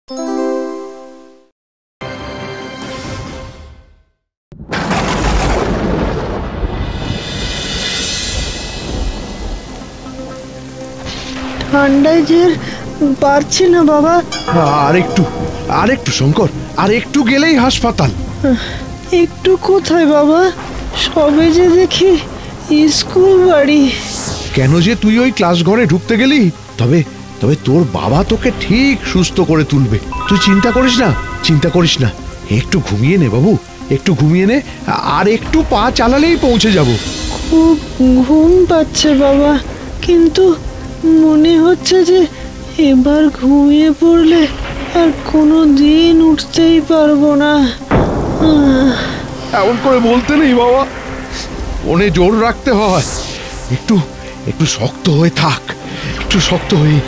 ঠান্ডায় যে পারছি না বাবা। আরেকটু শঙ্কর, আর একটু গেলেই হাসপাতাল। একটু কোথায় বাবা, সবে যে দেখি স্কুল বাড়ি। কেন যে তুই ওই ক্লাস ঘরে ঢুকতে গেলি? তবে তবে তোর বাবা তোকে ঠিক সুস্থ করে তুলবে, তুই চিন্তা করিস না। একটু ঘুমিয়ে নে বাবু, একটু ঘুমিয়ে নে, আর একটু পা চালালেই পৌঁছে যাব। খুব ঘুম পাচ্ছে বাবা, কিন্তু মনে হচ্ছে যে এবার ঘুমিয়ে পড়লে আর কোনো দিন উঠতেই পারবো না। এমন করে বলতে নেই বাবা, মনে জোর রাখতে হয়। একটু শক্ত হয়ে থাক, একটু শক্ত হয়ে।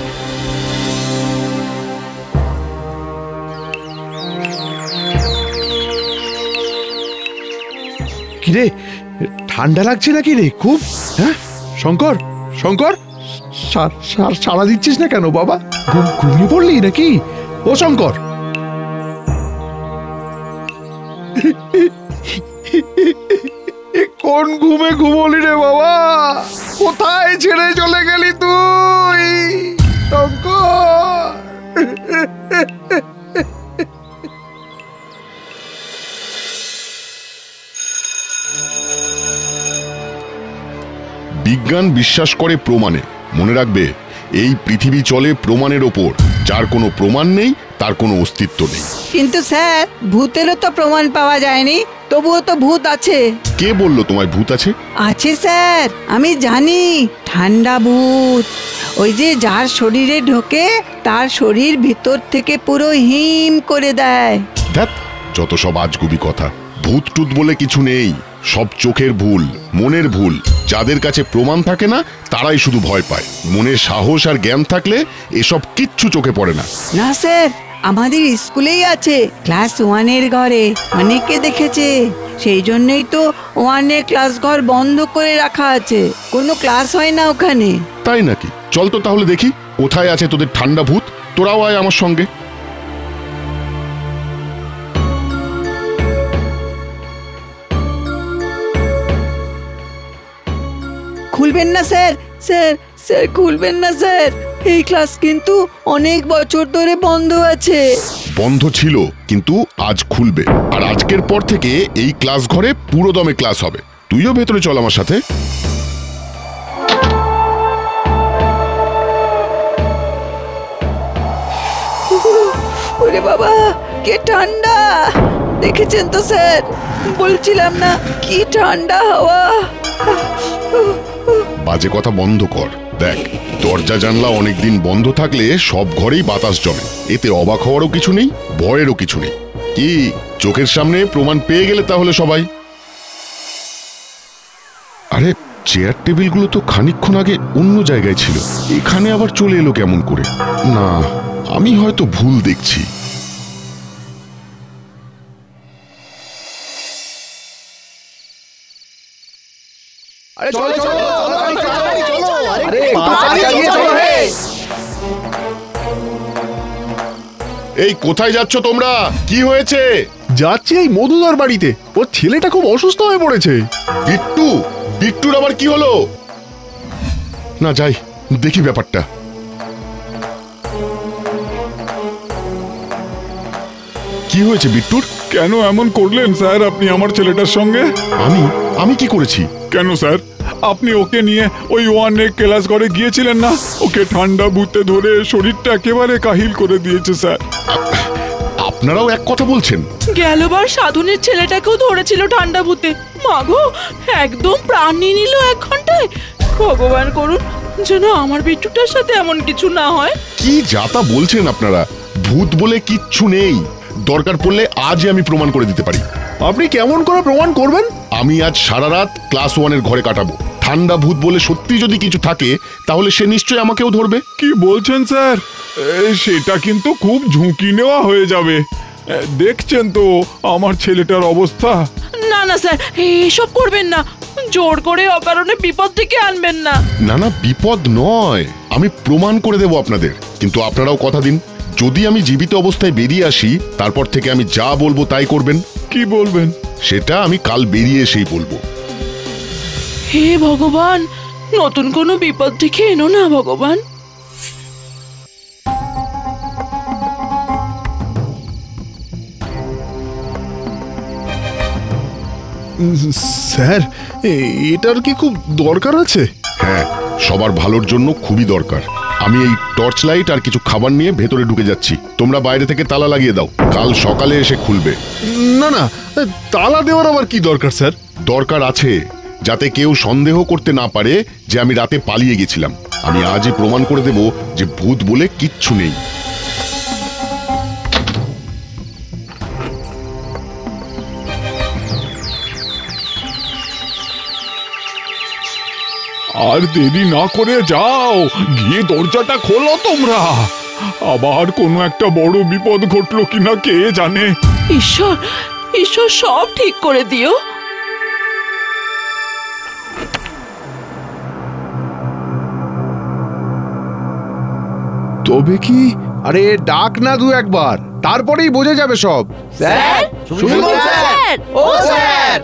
কিরে, ঠান্ডা লাগছে নাকি রে খুব? হ্যাঁ শঙ্কর, সাড়া দিচ্ছিস না কেন বাবা? ঘুমিয়ে পড়লি নাকি ও শঙ্কর? কোন ঘুমে ঘুমলি রে বাবা? কোথায় ছেড়ে চলে গেলি তুই শঙ্কর? বিজ্ঞান বিশ্বাস করে প্রমাণে। মনে রাখবে, এই পৃথিবী চলে প্রমাণের ওপর। যার কোনো প্রমাণ নেই তার কোনো অস্তিত্ব নেই। কিন্তু স্যার, ভূতেরও তো প্রমাণ পাওয়া যায়নি, তবুও তো ভূত আছে। কে বললো তোমায় ভূত আছে? আছে স্যার, আমি জানি। ঠান্ডা ভূত, ওই যে যার শরীরে ঢোকে তার শরীর ভিতর থেকে পুরো হিম করে দেয়। ধ্যাৎ, যত সব আজগুবি কথা। ভূত টুত বলে কিছু নেই, সব চোখের ভুল, মনের ভুল। যাদের কাছে প্রমাণ থাকে না তারাই শুধু ভয় পায়। মনে সাহস আর জ্ঞান থাকলে এসব কিচ্ছু চোখে পড়ে না। না স্যার, আমাদের স্কুলেই আছে, ক্লাস 1-এর ঘরে অনেকে দেখেছে। সেই জন্যই তো 1-এর ক্লাস ঘর বন্ধ করে রাখা আছে, কোনো ক্লাস হয় না ওখানে। তাই নাকি? চল তো তাহলে দেখি কোথায় আছে তোদের ঠান্ডা ভূত। তোরাও আয় আমার সঙ্গে। খুলবেন না স্যার, খুলবেন না স্যার। এই ক্লাস কিন্তু অনেক বছর ধরে বন্ধ আছে। বন্ধ ছিল, কিন্তু আজ খুলবে। আর আজকের পর থেকে এই ক্লাস ঘরে পুরো দমে ক্লাস হবে। তুইও ভেতরে চল আমার সাথে। ওরে বাবা, কে ঠান্ডা! দেখেছেন তো স্যার, বলছিলাম না কি ঠান্ডা হাওয়া। বাজে কথা বন্ধ কর। দেখ, দরজা জানলা অনেকদিন বন্ধ থাকলে সব ঘরেই বাতাস জমে। এতে অবাক হওয়ারও কিছু নেই, ভয়েরও কিছু নেই। কি চোখের সামনে প্রমাণ পেয়ে গেলে তাহলে সবাই? আরে, চেয়ার টেবিলগুলো তো খানিকক্ষণ আগে অন্য জায়গায় ছিল, এখানে আবার চলে এলো কেমন করে? না, আমি হয়তো ভুল দেখছি। এই কোথায় যাচ্ছ তোমরা? কি হয়েছে? যাচ্ছি এই মধুদার বাড়িতে, ওর ছেলেটা খুব অসুস্থ হয়ে পড়েছে। বিট্টুর আবার কি হলো? না, যাই দেখি ব্যাপারটা। কি হয়েছে বিট্টুর? কেন এমন করলেন স্যার আপনি আমার ছেলেটার সঙ্গে? আমি কি করেছি? কেন স্যার, আপনি ওকে নিয়ে ওই 1-এর ক্লাস ঘরে গিয়েছিলেন না? ওকে ঠান্ডা ভূতে ধরে শরীরটা একেবারে কাহিল করে দিয়েছে স্যার। আপনারাও এক কথা বলছেন? গেলবার সাধনের ছেলেটাকেও ধরেছিল ঠান্ডা ভূতে। মাগো, একদম প্রাণ নিয়ে নিল 1 ঘন্টায়। ভগবান করুন যেন আমার বিট্টুটার সাথে এমন কিছু না হয়। কি যাতা বলছেন আপনারা? ভূত বলে কিচ্ছু নেই। দরকার পড়লে আজই আমি প্রমাণ করে দিতে পারি। আপনি কেমন করে প্রমাণ করবেন? আমি আজ সারা রাত ক্লাস 1-এর ঘরে কাটাবো। ঠান্ডা ভূত বলে সত্যি যদি কিছু থাকে তাহলে সে নিশ্চয়ই আমাকেও ধরবে। কি বলছেন স্যার? সেটা কিন্তু খুব ঝুঁকি নেওয়া হয়ে যাবে। দেখছেন তো আমার ছেলেটার অবস্থা। না না স্যার, এসব করবেন না। জোর করে অকারণে বিপদ থেকে আনবেন না। না, বিপদ নয়, আমি প্রমাণ করে দেব আপনাদের। কিন্তু আপনারাও কথা দিন, যদি আমি জীবিত অবস্থায় বেরিয়ে আসি, তারপর থেকে আমি যা বলবো তাই করবেন। কি বলবেন? সেটা আমি কাল বেরিয়ে এসেই বলবো। হে ভগবান, নতুন কোনো বিপদ দেখে এনো না ভগবান। স্যার, এটার কি খুব দরকার আছে? হ্যাঁ, সবার ভালোর জন্য খুবই দরকার। আমি এই টর্চ লাইট আর কিছু খাবার নিয়ে ভেতরে ঢুকে যাচ্ছি। তোমরা বাইরে থেকে তালা লাগিয়ে দাও, কাল সকালে এসে খুলবে। না না, তালা দেওয়ার আবার কি দরকার স্যার? দরকার আছে, যাতে কেউ সন্দেহ করতে না পারে যে আমি রাতে পালিয়ে গেছিলাম। আমি আজই প্রমাণ করে দেব যে ভূত বলে কিচ্ছু নেই। আর দেরি না করে যাও, গিয়ে দরজাটা খোলো তোমরা। আবার কোনো একটা বড় বিপদ ঘটলো কিনা কে জানে। ঈশ্বর, ঈশ্বর সব ঠিক করে দিও। তবে কি? আরে ডাক না দু একবার, তারপরেই বোঝা যাবে সব। স্যার, শুনুন স্যার, ও স্যার।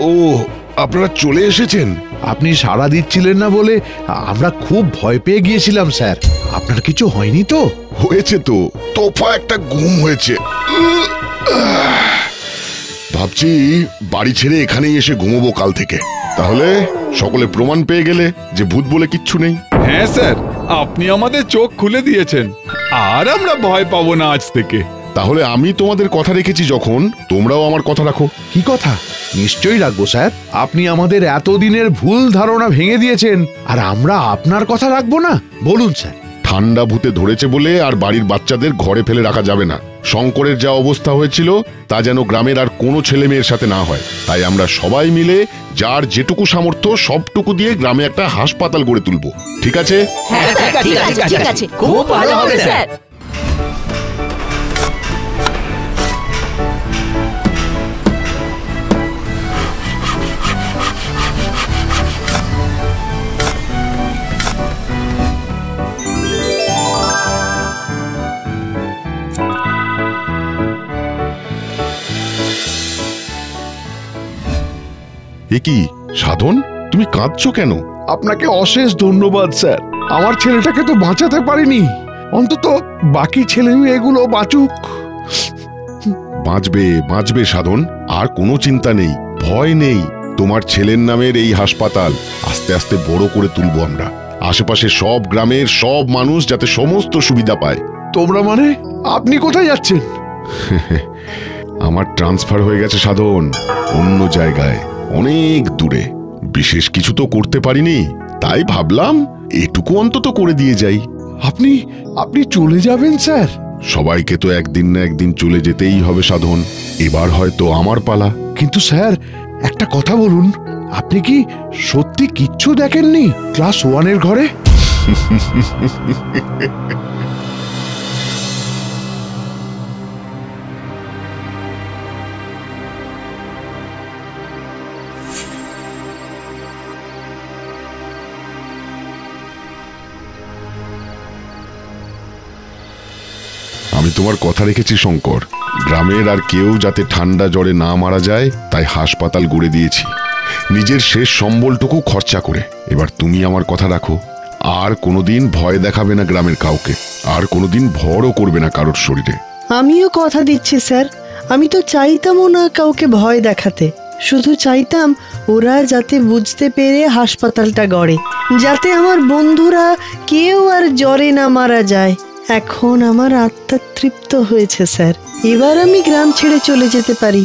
ও, আপনারা চলে এসেছেন। আপনি সাড়া দিচ্ছিলেন না বলে আমরা খুব ভয় পেয়ে গিয়েছিলাম স্যার। আপনার কিছু হয়নি তো? হয়েছে তো, তোফা একটা ঘুম হয়েছে। ভাবছি বাড়ি ছেড়ে এখানেই এসে ঘুমোবো কাল থেকে। তাহলে সকলে প্রমাণ পেয়ে গেলে যে ভূত বলে কিচ্ছু নেই। হ্যাঁ স্যার, আপনি আমাদের চোখ খুলে দিয়েছেন, আর আমরা ভয় পাবো না আজ থেকে। তাহলে আমি তোমাদের কথা রেখেছি যখন, তোমরাও আমার কথা রাখো। কি কথা? নিশ্চয়ই রাখবো স্যার। আপনি আমাদের এতদিনের ভুল ধারণা ভেঙে দিয়েছেন, আর আমরা আপনার কথা রাখবো না? বলুন স্যার। ঠান্ডা ভূতে ধরেছে বলে আর বাড়ির বাচ্চাদের ঘরে ফেলে রাখা যাবে না। শঙ্করের যা অবস্থা হয়েছিল তা যেন গ্রামের আর কোনো ছেলে মেয়ের সাথে না হয়। তাই আমরা সবাই মিলে যার যেটুকু সামর্থ্য সবটুকু দিয়ে গ্রামে একটা হাসপাতাল গড়ে তুলবো। ঠিক আছে? হ্যাঁ স্যার, ঠিক আছে, খুব ভালো হবে স্যার। এ কি সাধন, তুমি কাঁদছো কেন? আপনাকে অশেষ ধন্যবাদ স্যার। আমার ছেলেটাকে তো বাঁচাতে পারিনি, অন্তত বাকি ছেলে মেয়েগুলো বাঁচুক। বাঁচবে বাঁচবে সাধন, আর কোনো চিন্তা নেই, ভয় নেই। তোমার ছেলের নামের এই হাসপাতাল আস্তে আস্তে বড় করে তুলবো আমরা। আশেপাশে সব গ্রামের সব মানুষ যাতে সমস্ত সুবিধা পায়। তোমরা মানে? আপনি কোথায় যাচ্ছেন? আমার ট্রান্সফার হয়ে গেছে সাধন, অন্য জায়গায়, অনেক দূরে। বিশেষ কিছু তো করতে পারিনি, তাই ভাবলাম এটুকু অন্তত করে দিয়ে যাই। আপনি আপনি চলে যাবেন স্যার? সবাইকে তো একদিন না একদিন চলে যেতেই হবে সাধন। এবার হয়তো আমার পালা। কিন্তু স্যার, একটা কথা বলুন, আপনি কি সত্যি কিচ্ছু দেখেননি ক্লাস 1-এর ঘরে? আমি তোমার কথা রেখেছি শঙ্কর। গ্রামের আর কেউ যাতে ঠান্ডা জ্বরে না মারা যায় তাই হাসপাতাল গড়ে দিয়েছি, নিজের শেষ সম্বলটুকু খরচা করে। এবার তুমি আমার কথা রাখো, আর কোনোদিন ভয় দেখাবে না গ্রামের কাউকে, আর কোনোদিন ভরও করবে না কারোর শরীরে। আমিও কথা দিচ্ছি স্যার। আমি তো চাইতামও না কাউকে ভয় দেখাতে, শুধু চাইতাম ওরা যাতে বুঝতে পেরে হাসপাতালটা গড়ে, যাতে আমার বন্ধুরা কেউ আর জ্বরে না মারা যায়। এখন আমার আত্মা তৃপ্ত হয়েছে স্যার। এবার আমি গ্রাম ছেড়ে চলে যেতে পারি।